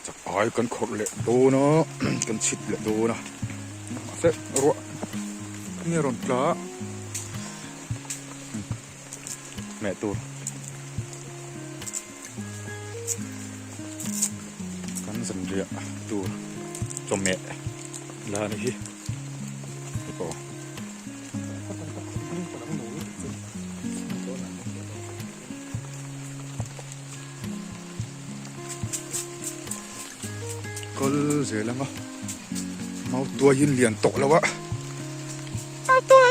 จะไปกันขดเละดูเนาะกันชิดเละดูนะเสร็จรัวนี่รอนปลาแม่ตัวกันสันเรียตัวจมแม่ลานี่นี่ปอก็เสียแล้วมั้งเมาตัวยืนเหรียญตกแล้ววะเอาตัว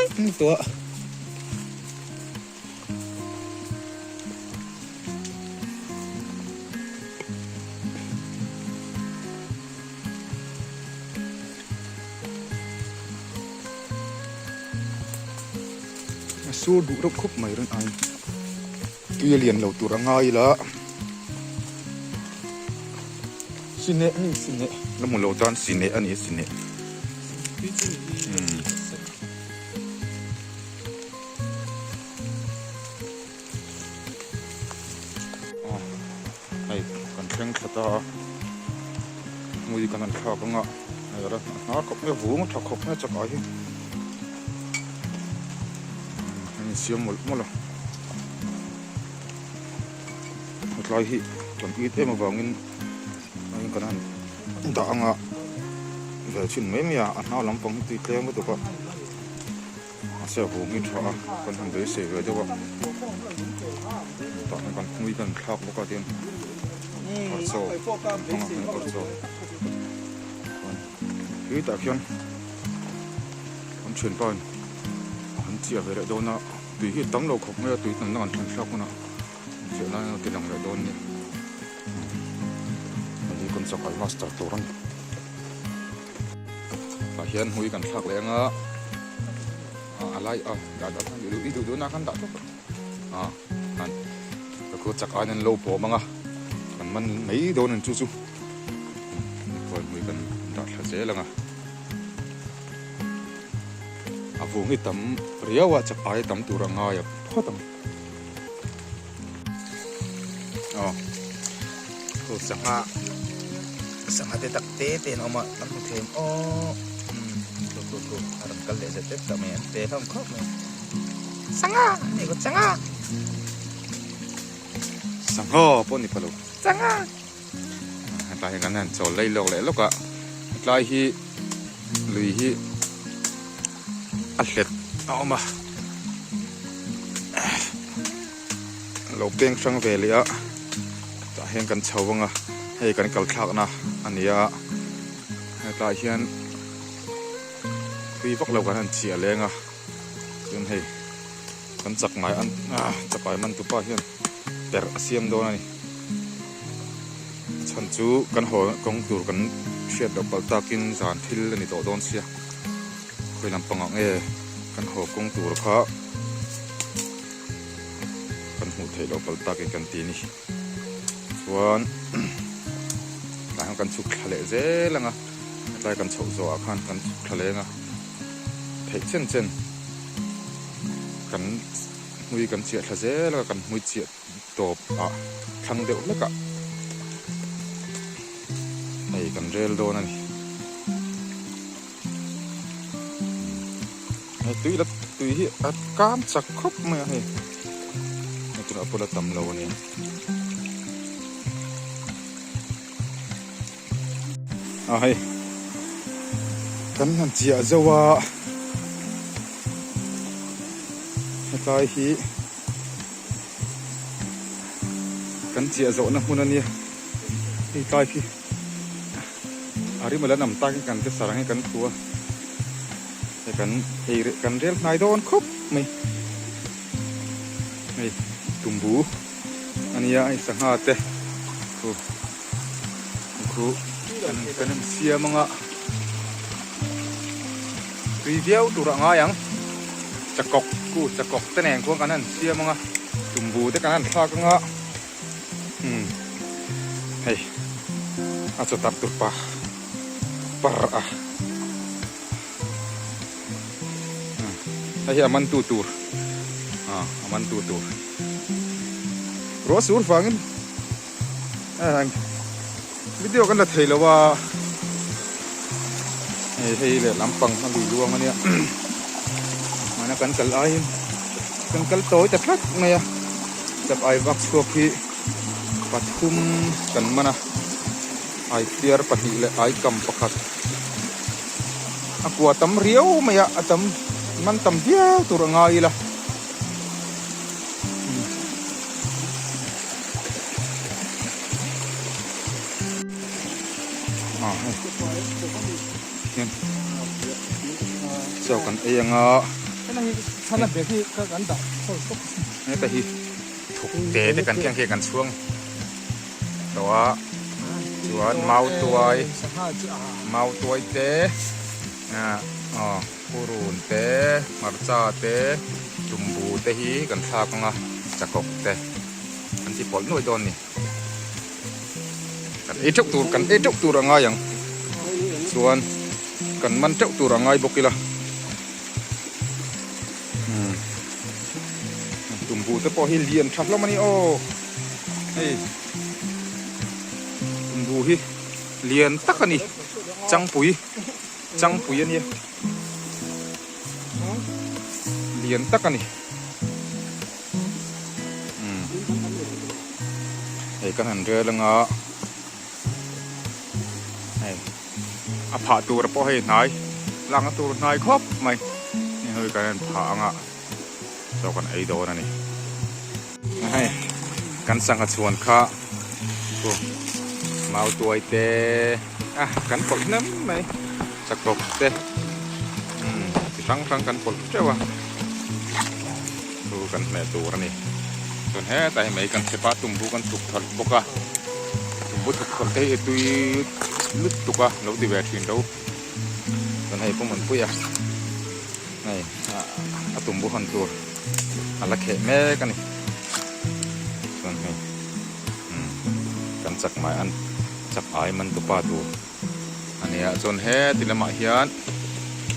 สู้ดูรบคบไม่รันไอตัวเหรียญเราตัวง่ายละสิเนะนี่สิเนะแล้วมันเราตอนสิเนะอันนี้สิเนะไอ้กันแข่งขันต่อมือกันนั่นข้าวก็งะไอ้ละน้าก็ไม่หูมันถักขบไม่จับไอ้นี่เสียหมดละมันลอยหิคนอีเต้มาบอกงินกันนั่นด่างอ่ะเดี๋ยวชิ้นไม่มีอ่ะน้าลำปองตีเลี้ยงไม่ถูกอ่ะเสียหูงินชอบคนทำด้วยเสียเลยจ้ะว่าตอนนั้นกันคุยกันครอบแล้วก็เตียนกดโซ่กดโซ่คือแต่เพียงคนเชิญไปคนเจียไปเลยโดนนะตุยที่ตั้งเราขบไม่ตุยตั้งนานทั้งครอบนะเสียแล้วตีหลังเลยโดนเนี่ยวันนี้คนสกายมาสเตอร์ตัวนั้นแต่เห็นคุยกันครอบเลยอ่ะอะไรอ่ะเดี๋ยวดูนะกันดัดนั่นก็คือจากอันนั้นโลโปมั้งอ่ะมันไม่โดนนั่นจู่ๆคนคุยกันดัดเสียแล้วไงฝูงไอ้ตั้มเรียกว่าจากไอ้ตั้มตัวง่ายอ่ะพ่อตั้มก็สังหารเตะตักเตะออกมาตั้งเทมกูharap kali sa tip kami ang teham ko sanga ni ko sanga po ni palo sanga tayo kanan so laylok ka tayo hi lui hi atlet ma lo peng sang velia ta hen kan chawanga hei kan kal thak na ania tayo hianพี่พวกเรากันเฉียเลยงะจนให้กันจักหมายอันจักหมายมันตุป้าเฮียนแต่เสียมโดนนี่ฉันจูกันหัวกงตูกันเชียดดอกปลตากินสารทิลนี่โตโดนเสียคุยลำปังเอกันหัวกงตูร์เขากันหูเทดอกปลตากินกันตีนี่ส่วนหลังกันชุกทะเลเจ๊ละงะได้กันเฉาโซ่ขันกันทะเลงะเช่นกันมุยกันเสียทะเจแล้วกันมุยเสียตบครั้งเดียวแล้วก็ไอ้กันเรลโดนั่นไอ้ตุยที่ก้ามจักครบมาให้ไอ้ตัวอัปละตำเราเนี่ยไอ้กันนั่นเจียจะว่าตายฮีกันเจียโซนะหุ่นนี่ตายฮีอาริมาแล้วนำตากันจะสารให้กันตัวแต่กันเฮกันเรียลนายโดนครบไม่ตุ่มบูอันนี้ไอ้สังหารเตะครูกันเสียมังอ่ะรีวิวตัวง่ายยังจะกอกตะแหน่งพวกกันนั่นเสียมั้งอ่ะจุ่มบูแต่กันนั่นพากันอ่ะเฮ้ยอาจจะตัดตัวปะไอ้เหี้ยมันตูมันตูรัวสูดฟังกัน วิดีโอกันละเทแล้วว่าให้เลยลำปังมาลุยลวงอันเนี้ยมันกันกัลไอกันกัลโตแต่พลัดไงอะจับไอวักสวกีปัดคุมกันมันนะไอเทียร์ปะหิเลยไอกำปะขัดaku atam riau maya atam mantam dia turangai lah so kan yang sana beki ka gandaนี่แต่ฮีถูกเตะด้วยกันแข่งกันช่วงตัวส่วนเมาตัวเตะkurun te marca te tumbu te hi kan thak nga chakok te kan si pol noi don ni kan echok tur anga yang chuan kan man tek tur angai bokila tumbu te po hi lian thak lo mani o hei tumbu hi lian takani changpui ani lian takani hei kan han re langa hei a pha tur po hei nai lang tur nai khop mai ni hoi kan pha anga so kan ei do na ni hei kan sang a chuan kha ko mau tuai te kan pol nam mai chakok te răng kan pol cewa tu kan me tur ni ton he tai mai kan sepa tumbu kan tuk thal boka tumbu tuk khol te tui lut tuka lo ti ve thin do ton hei po man puya nei a tumbu han tur ala khe me kan ni ton hei kan chak mai an chak ai man tu pa tu ania chon he tilama hian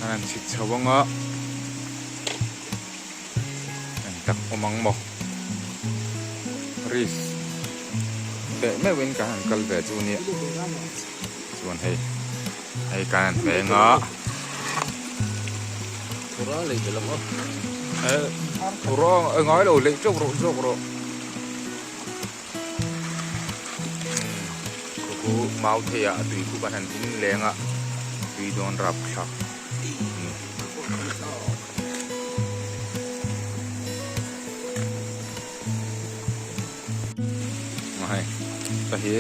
anan chit chawanga an tak omang mo ris te me wen ka han kal ve chu ni chuan hei kan ve nga pura le de lam pura ngai lo le chok ro ku mau the ya tui ku ban han tin lenga tui don rap kha mai tahi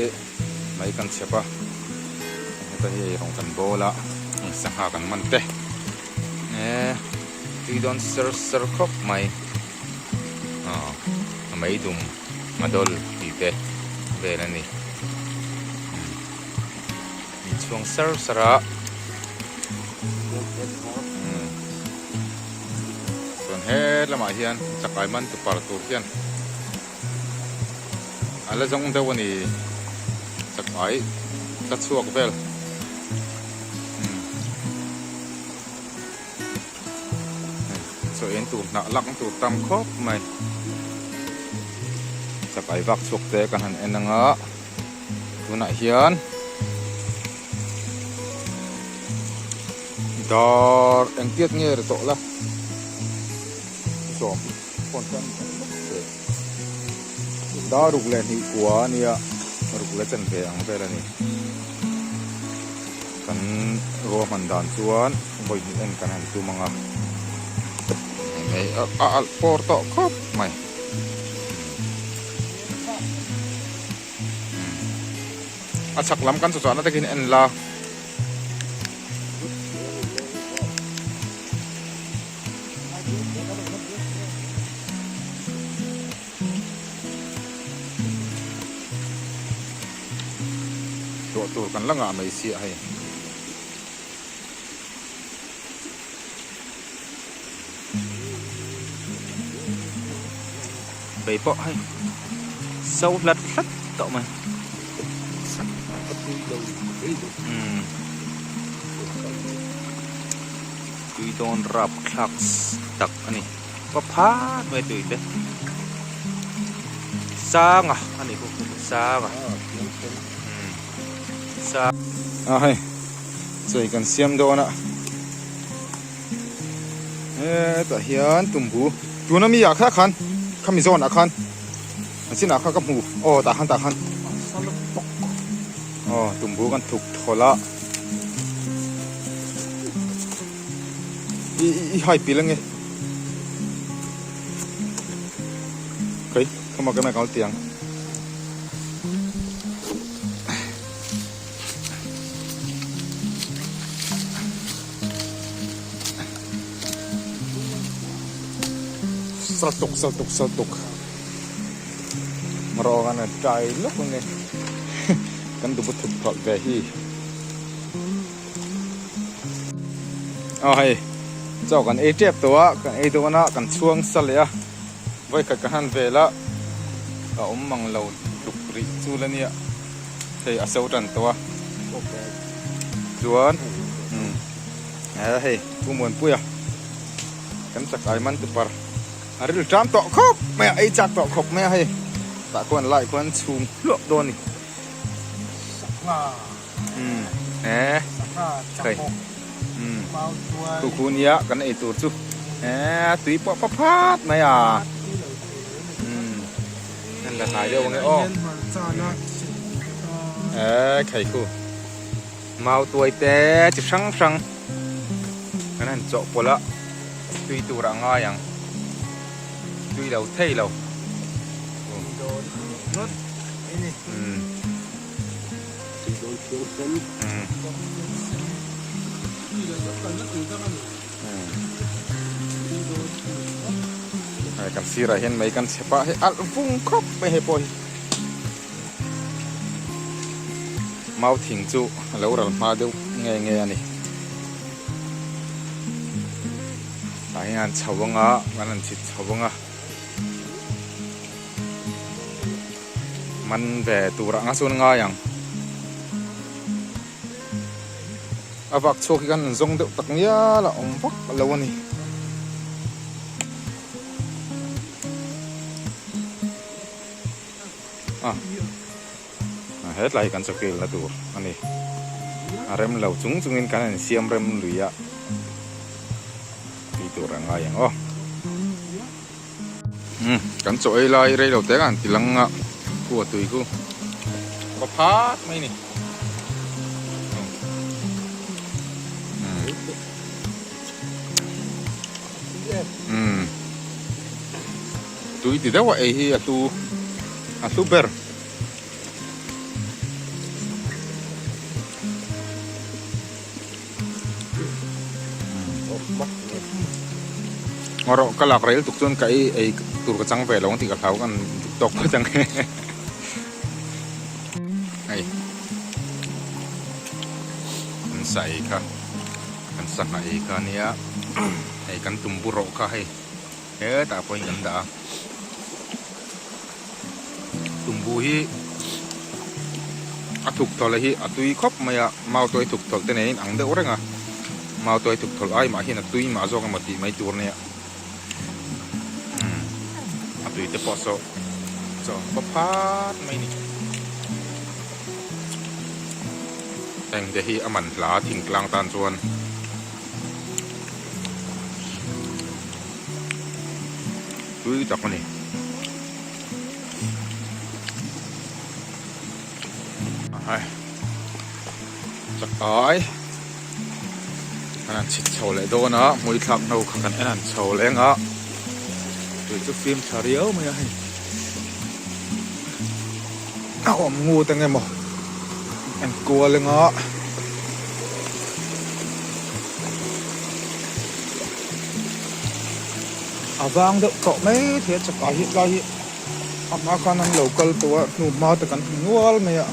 mai kan chepa tahi rong kan bola sangha kan man te tui don ser khop mai mai dum madol ti te ve na ni chuang sara son he lama hian chakai man tu par tur hian ala jong de wani chakai ta chuak vel so en tu na lak tu tam khop mai chakai vak chuak te kan han enanga tuna hian dar ang tiat nge to la so pon kan dar ruk le ni kwa nia ruk le chan pe ang pe la ni kan ro man dan chuan boi ni en kan han tu manga nei al por to khop mai a chak lam kan chu chuan na takin en la tur kan langa mai si hai bei po hai sâu lật lật cậu mày tui don rap klaks tak ani pa phat mai tui te sang ani ko sang ให้ช่วยกันเสียมโดนะแต่เฮียนตุ่มหูอยู่นั่นมีอยากแค่คันข้ามีโซนอาคันสินะข้ากับหูโอ้ตาคันอ๋อตุ่มหูกันถูกทอละอีหายปีแล้วไงเคยเข้ามากันไหมเขาเตียงสตุกมารอกันใจลุกเลยกันดูบุตรถอดแวฮีเอาให้เจ้ากันเจ็บตัวกันตัวน่ะกันช่วงสเลยไว้กันหันเวลาเอามังเราลุกริจูแล้วเนี่ยให้อาเซลตันตัวจวนเฮ้ยผู้มวลปุ้ยกันสักไอ้มันตุปาอะไรหรือจามต่อครบไม่ไอจักต่อครบไม่ให้แต่คนไล่คนชูงเลือกโดนนี่เคยตัวคุณเยอะกันไอตัวจุตุยปะพาดไม่นั่นแหละถ่ายเดียวไงอ้อไข่คู่เมาตัวแต่จะช่างนั่นเจาะปละตุยตัวร่างง่ายยังtuy đầu thay đầuกันsi ra hen mấy kan sepa he al vung khop me he poi mau thing chu lo ral ma deu nge ani ai an chawanga manan chi chawangaมันแบบตัวรังส่วนง่ายอย่างอาวักโชกิกันซงเดือดตักเนี้ยละอมฟักแล้ววันนี้เฮ็ดไรกันสักเกลละตัวอันนี้เริ่มเราจุงเงินกันเสียมเริ่มลุยอะที่ตัวรังง่ายอย่างอ๋อกันโจยไรเราแต่กันทีหลังอ่ะกูตุยกูก็พัดไม่นี่ตุยติดแล้วว่าไอ้เหี้ยตูเบอร์ngorok kalak rail tuk chon kai ai tur ka chang ve long ti ka thau kan tok ka chang ai kan sai ka kan sak ai ka nia ai kan tumburo ka hai ta poi kan da tumbu hi athuk thol hi atui khop maya mau toi thuk thol te nei ang de orenga mau toi thuk thol ai ma hi na tui ma zo ka mati mai tur neตุยจะปอโซจอปพาดไม่นี่แต่งเดี๋ยวฮีอมันหลาทิ้งกลางตานชวนตุยจับมันนี่จับอ้อยอันนั้นชิดเฉาเลยโดนนะมวยทับเราขังกันอันนั้นเฉาแรงอ่ะจะฟิล์มชาเรียวไหมไอ้เอางูตั้งไงหมออันกลัวเลยเงาะเอาวางเด็กเกาะไม่เทียจะก่อหิไรเอามาคันนั้นเหลวกลตัวหนูมาแต่กันงัวไหมอ่ะ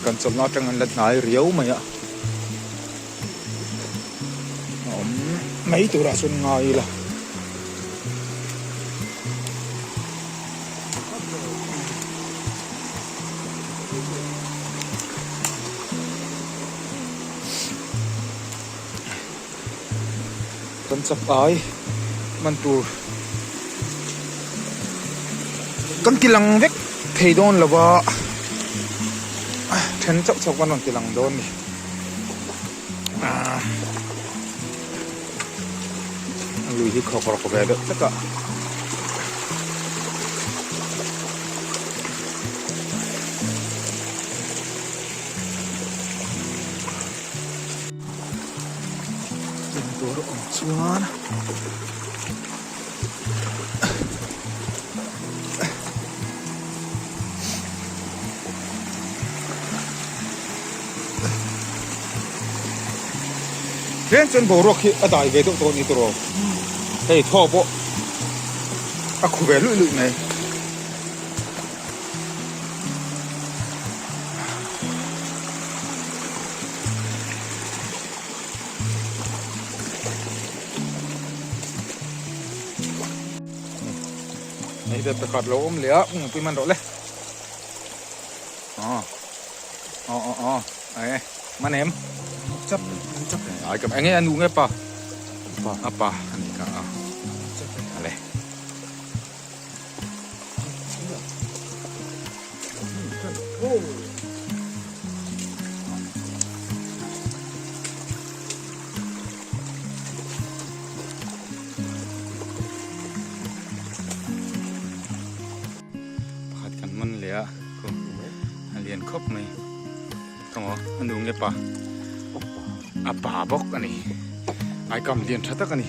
กันสมน้อยจังเงินเล็ดน้อยเรียวไหมอ่ะmấy tụi đã xuân ngồi là con sắp áiมันตู con tilang vek thei don lawa then chok chok con tilang don ni lui hi kho kho ve được tất cả tôi độ chuan thế chân bộ rock hi đại về độ tôi ni tôi hey thọ bộ khu về lụi lụi này này được cọt lỗ ôm lửa quy man độ lên này man em chấp ai cầm anh ấy ăn uống nghe pa apa ini kak ale perhatikan men lihat alien kop nih kamu anu nghe pa apa bok ani ai cầm liền thật tất cả này.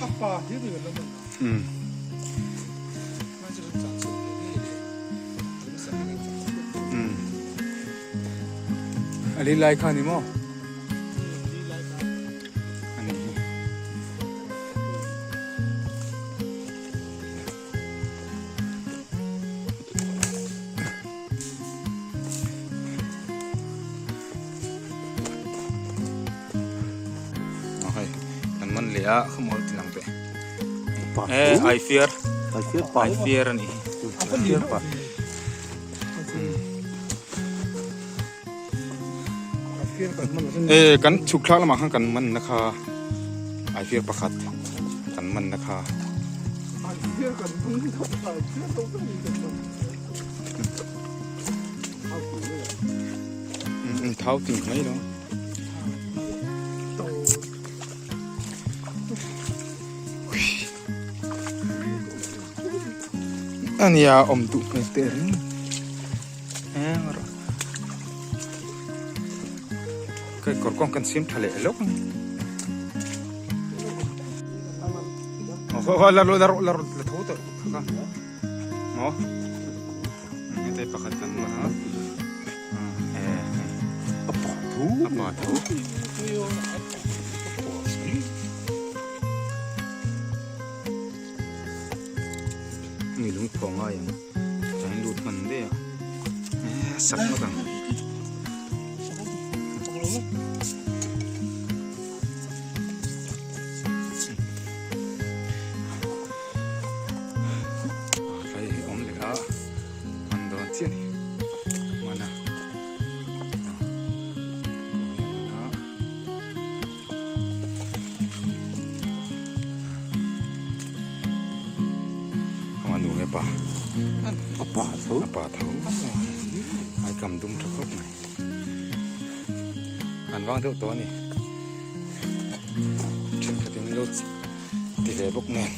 Ali like hani mo. Ani. Okay. Mình lẽ không có tiền lắm vậy. I fear này. I fear pa. Kan chukla lama kan kan man nakha. I fear pakhat. Kan man nakha. I fear kan man nakha. Tháo tình mấy đó. Anh ya om tu mesteri, cái cột con cần xiêm thà lệ lốc, là thấu tự, nó, cái tay bạc cần mà nó, apa thấu. Người lúng phồng ai vậy? Trái lụt mình đấy à? Sắp nó càng. Đây ôm lại á, ăn đồ chiên đi, mana? Apa tahu? Ai cầm dung trắc khóc này. Ăn vang theo tối này. Trên cái tiếng lốt tỷ lệ bốc nền.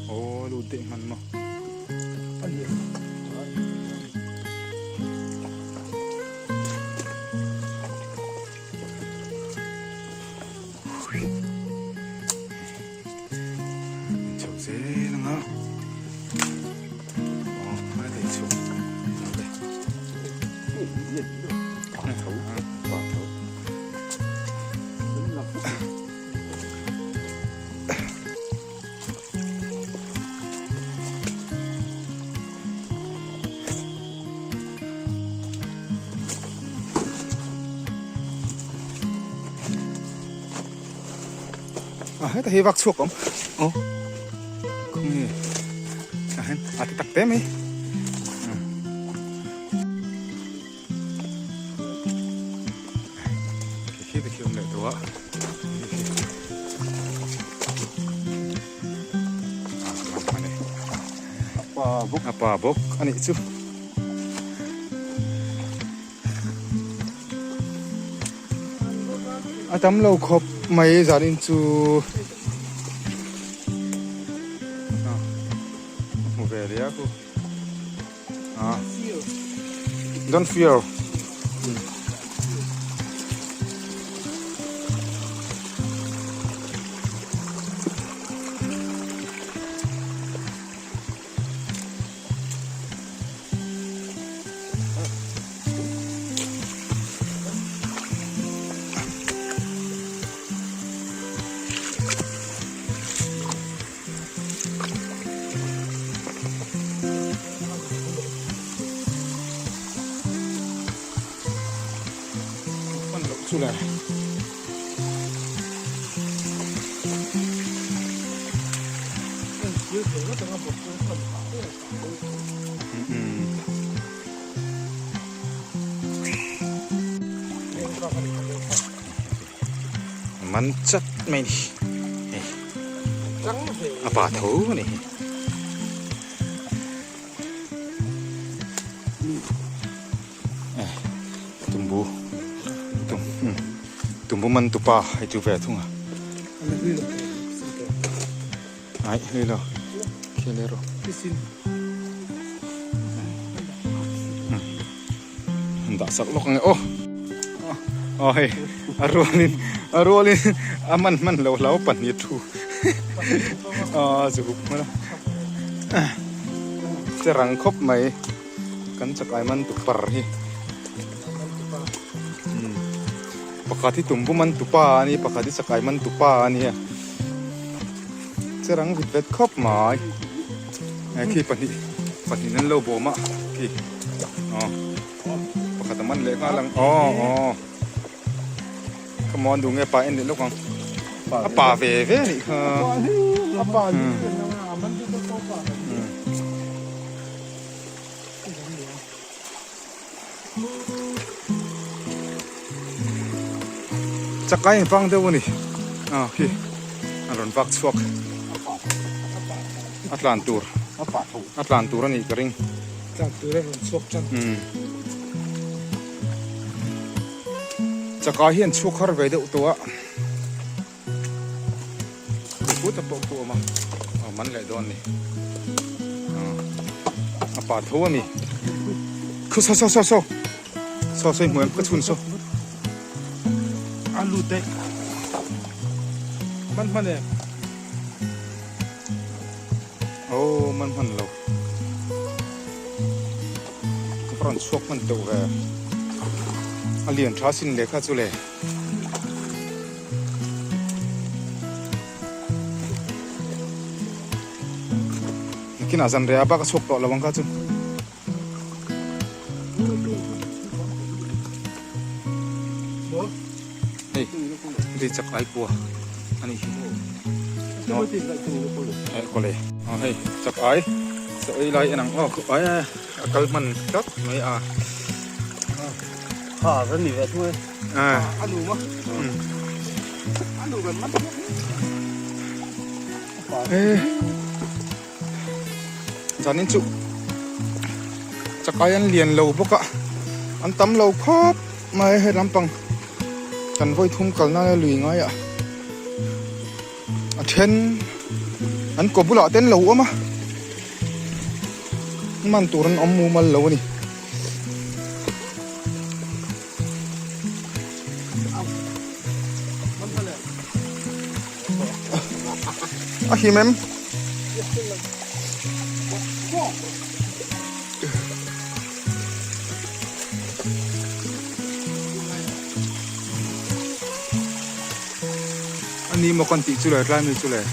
Ô, lụt tịnh hẳn mà. Dễ lắm á. Hai tay xuống. Đây. Thấu. Quả thấu. Hết thì vác suộc không? Không nghe. Thì tắc tem ấy. Khi thì không để đó. ป่าบุก apa bok ani chu atam lo khop mai zarin chu mu ve ya ku don't fear出来。มันจัดไหมนี่อาป่าทูนี่ตุ่มบูตุ่มบูมันตุป่าให้จูเวทุ่งอ่ะไอ้เฮ้ยเราเคลียร์เราสักลูกไงโอ้โอ้ยอารมณ์นี่มันเราปั่นยี่ทูสุกมาแล้วจะรังคบไหมกันสักไอ้มันตุปาร์ปกติตุ่มบุมันตุปานี่ปกติสักไอ้มันตุปานี่จะรังวิดเวทคบไหมไอ้ที่ปั่นนี่นั่นเราโบมาที่ปกติมันเล็กอะไรขมอนดูไงป่าเอ็นเด็ดลูกของป่าเว่นี่ค่ะป่านี่มันจะต้องป่าจะใกล้ฟังเดี๋ยวนี้พี่อารมณ์ฟักสวกอัตแลนตูร์นี่กระริงจากตัวเรื่องสวกจังจะก้าเห็นชุกฮาร์เวดตัวพูดจะปกตัวมามันเลยโดนนี่ป่าทั่วนี่คือโซ่เหมือนกระชุนโซ่อันรูดได้มันเนี่ยโอ้มันเราก็ร้อนชุกมันตัวอันเลี้ยงช้าสินเล็กข้าจุเลยกินอาจารย์เรียบก็ชุกต่อระวังข้าจุเฮ้ยดีจักไอ้ปัวอันนี้เนาะก็เลยเฮ้ยจักไอ้สวยไรอันนั้นไอ้ก็มันจัดไม่ก็หนีไปทั่วอันหนูมั้งอันหนูกันมันจานนี้จุจะกลายอันเลียนเราพวกอันตั้มเราครบมาให้ลำปังกันไว้ทุ่งกันน่าลุยง่ายเทนอันกบบุหรี่เต้นเราอะมะมันตัวนั้นอมมูมันเรานี่ฮิมเอ็มอันนี้มาคนติจุเลยร้านมีจุเลย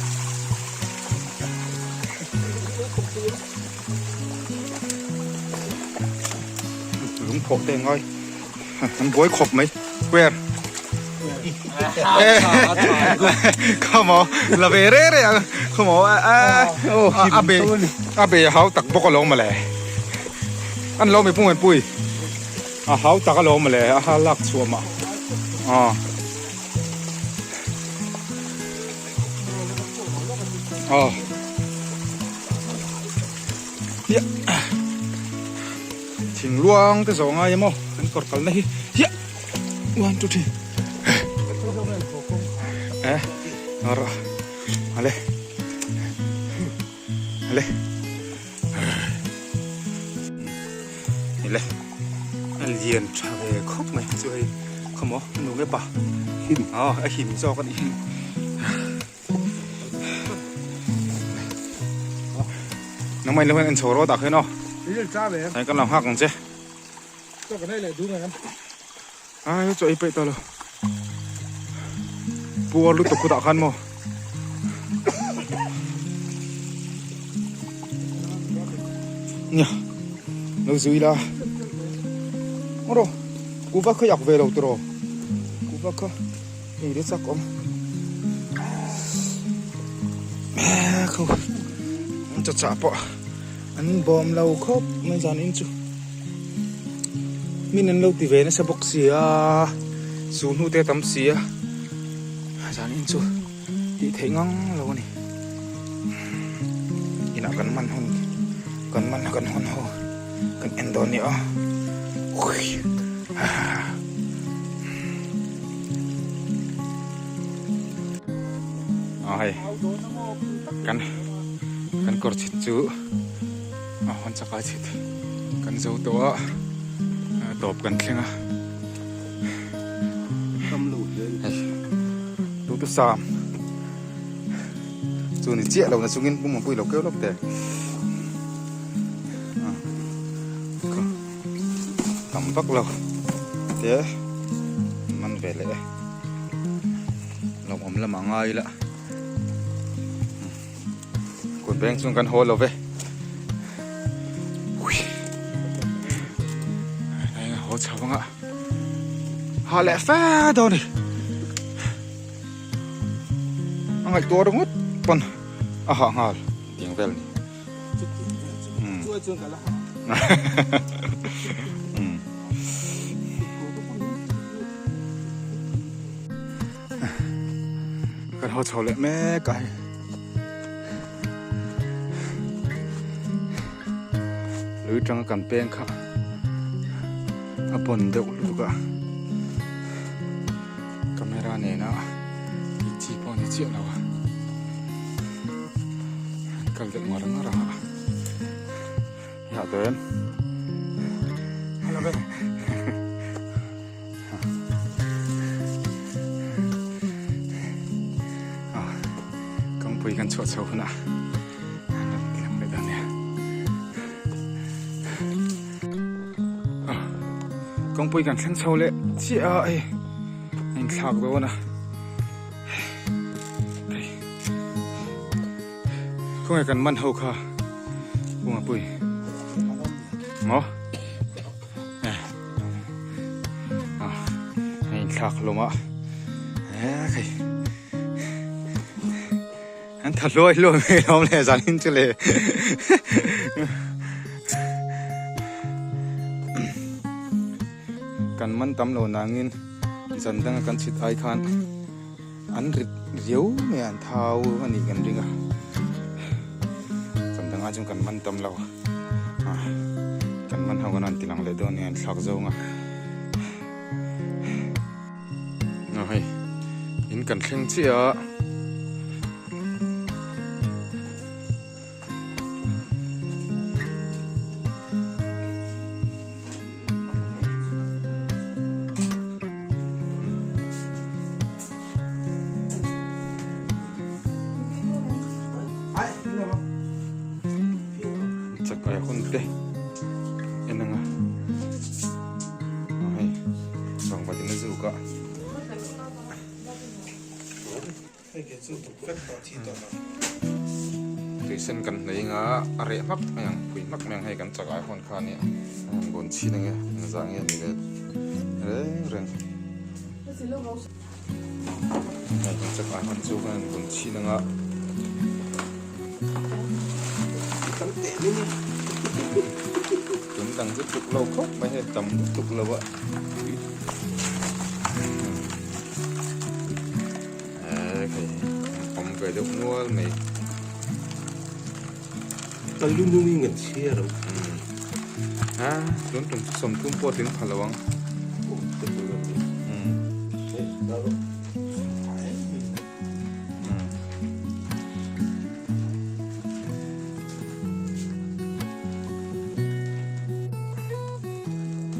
หลุมโผล่เต็งอ้อยมันบวยขบไหมเวรcome on la verere come on abe hau tak bok lo ma le an lo me pung en pui hau tak lo ma le ha lak chua ma ya thing luang te zonga yemo kan kor kal nahi ya 1 2 3 ora ale ale ile al yen chave khop mai chui không có nu cái bàหิน ai hình do con đi nó mày lên ăn sổ đó tao thấy nó นี่จะจ้าเลย ไอ้กันเราหักกันเจ้ ก็กันได้เลยดูนะครับ ai cho ít tao lo bùa lúc tục cứ tạo khăn mò nhỉ nó dưới là ô đồ cú vác khơi ọc về đầu tro cú vác khơi nhìn đến sắc không không chặt chặt bỏ anh bom lâu khóc mới dàn in chú mình ăn lâu thì về nó sẽ bốc xìa xuống hút tê tắm xìa dàn in chú đi thấy ngon lâu này đi nào cần mặn không cần mặn cần hòn hồ cần ăn đồ nữa ui hay kan kor chit chu hon chaka chit kan zo to top kan thlenga ตำรวจเลย tu tu sam chu ni che lo na sungin pum pui lo keu lok te kam bak lo te man ve le lo om la mangai laคนแบงchungกันโฮลเอาไว้ไอ้โหชาวบ้านอะหาแหล่แฟดตัวนี่อังไงตัวตรงนู้นปนหางาลเตียงเวลนี่ ช่วยชวนกันละ กันโหชาวเล่แม่ไก่หรือจังกันเป็นค่ะปนเดือดลูกอะกล้องเนี่ยนะอีจีปอนอีจีแล้วอะกันเด็กมาแล้วนะอยากเดินฮัลโหลเบ้กำปุยกันชัวร์ๆนะกองปุยกันทั้งเช้าเลยเจ้าไอ้ยังขากตัวนะคงไอ้กันมันเฮาค่ะปุ้งปุยหมอยังขากลงมาใครอันถ้าลอยไม่ยอมเลยสันนินจะเลยกันมันตำโลนางินจันดังกันชิดไอคันอันริดเรียวไม่อันเท้าอันนี้กันริงอ่ะจันดังอาจจะกันมันตำเรากันมันเท่ากันอันติลังเลยโดนเนี่ยสักเจ้าอ่ะเฮ้ยอินกันเข่งเชี่ยkayak konte enang ay bang pati na zuka ให้เกิดสู้ถูกแฟกต่อที่ต่อมา tuy sen kan nei nga are mak yang pui mak meng hai kan chakai hon kha ni gon chi na nge za nge ni le reng ai kan chakai hon chu kan gon chi na nga ตั้งแต่นี่ chúng đang rất tục lâu khóc mấy hay tầm tục lâu vậy cái ông về được mua mày ตอนรุ่นนู้นมีเงินเชียร์หรอ ฮะลุ้นถึงสมทุ่มโปรถึงพลัง จะดูกันดิแล้ว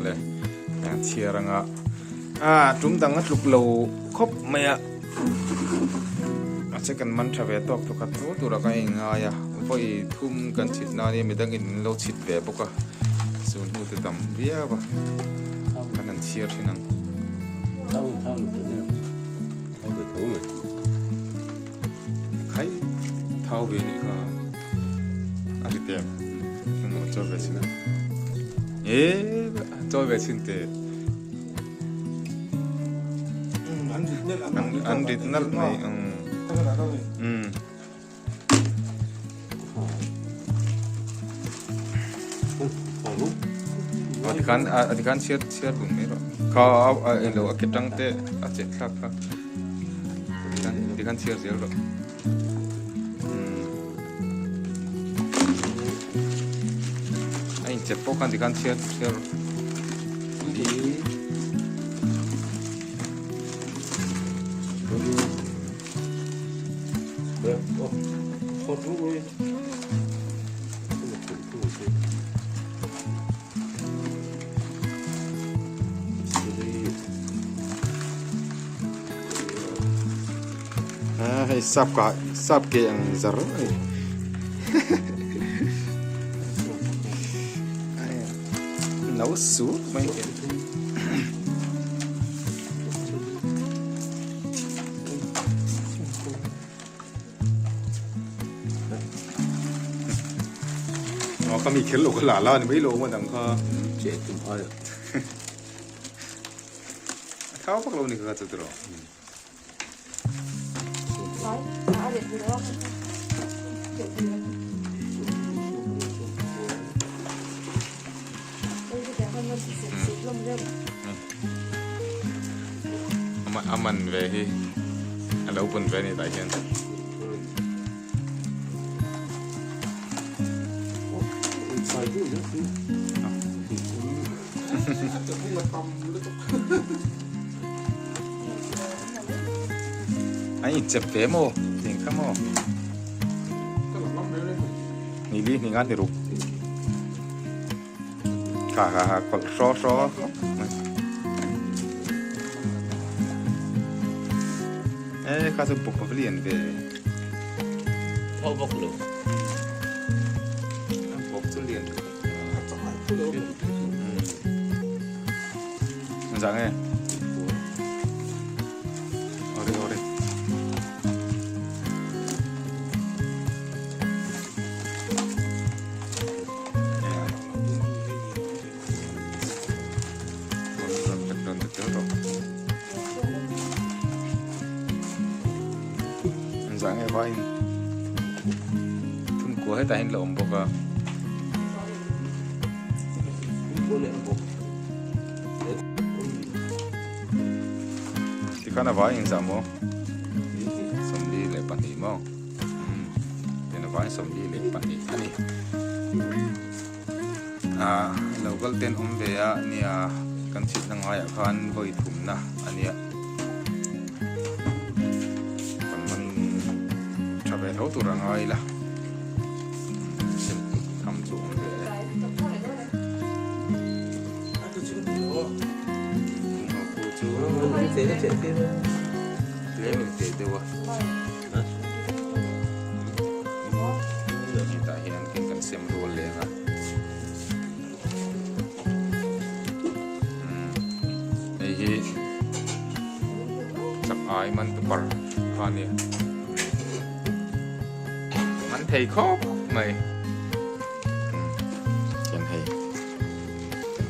เลยเชียร์งะจุ่มดังลุกโลครบไหมอ่ะอาจจะกันมันทำแบบตกตุกตัวตัวเราก็เองอ่ะพออีทุ่มกันชิดนานี่ไม่ได้กินเราชิดแบบปกติส่วนหูจะดำเบี้ยปะกันนั่นเชียร์ที่นั่น เท่าเนี่ยเท่าเดือดเท่าเลย ใครเท่าเวนี่ก็อะไรเต็มมันจบไปสินะจบไปสิเต อันดิดนั่นไงอธิการเชียร์บุ้งนี่หรอเขาเราคิดตั้งแต่อาจจะคลักครับอธิการเชียร์หรอไอ้เจ็บพวกอธิการเชียร์ดีเดี๋ยวโอ้โคตรรู้เลยให้ซับเกี่ยงซะเลยน้าสูดไม่เห็นก็มีเคล็ดลับก็หลานแล้วนี่ไม่รู้ว่าแต่ก็เจ็ดจุดอ้อยเขาพวกเรานี่ก็จะตัวaman về anh lâu bên về này tại hiện anh chụp vé mô tiền khác môนี่ดินี่งานนี่รูปค่ะกดซ้อข้าจะบุกไปเรียนไป พ่อบอกเลย บุกจะเรียนมันจังไงเอาดิdạng này coi thun của hết tay lộn bọc à thì con nào vay anh sao mô xong đi lại bạn đi mô thì nó vay xong đi lại bạn đi anh đi lâu cái tên ông về nè căn chít đang ngay ở con với thùng na anh nhé về thấu tụi rằng ơi là cầm xuống để mình tệ tiêu à tại hiện kinh cần xem luôn liền à đây chắc ai mình tụi bật con nè thầy khó mày chẳng hay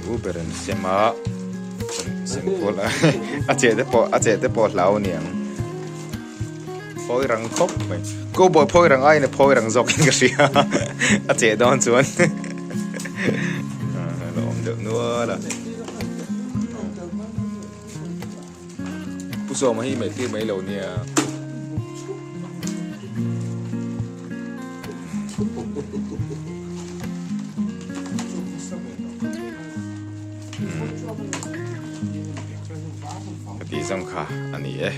u beren xem cô là à chị tới bỏ lão niệm phôi răng khóc mày cô bồi phôi răng ai này phôi răng dọc cái gì à chị đón xuống lộn được nữa là bút sổ mà hi mấy kia mấy lầu nè กะทิสำคัญอันนี้เอ๊ะ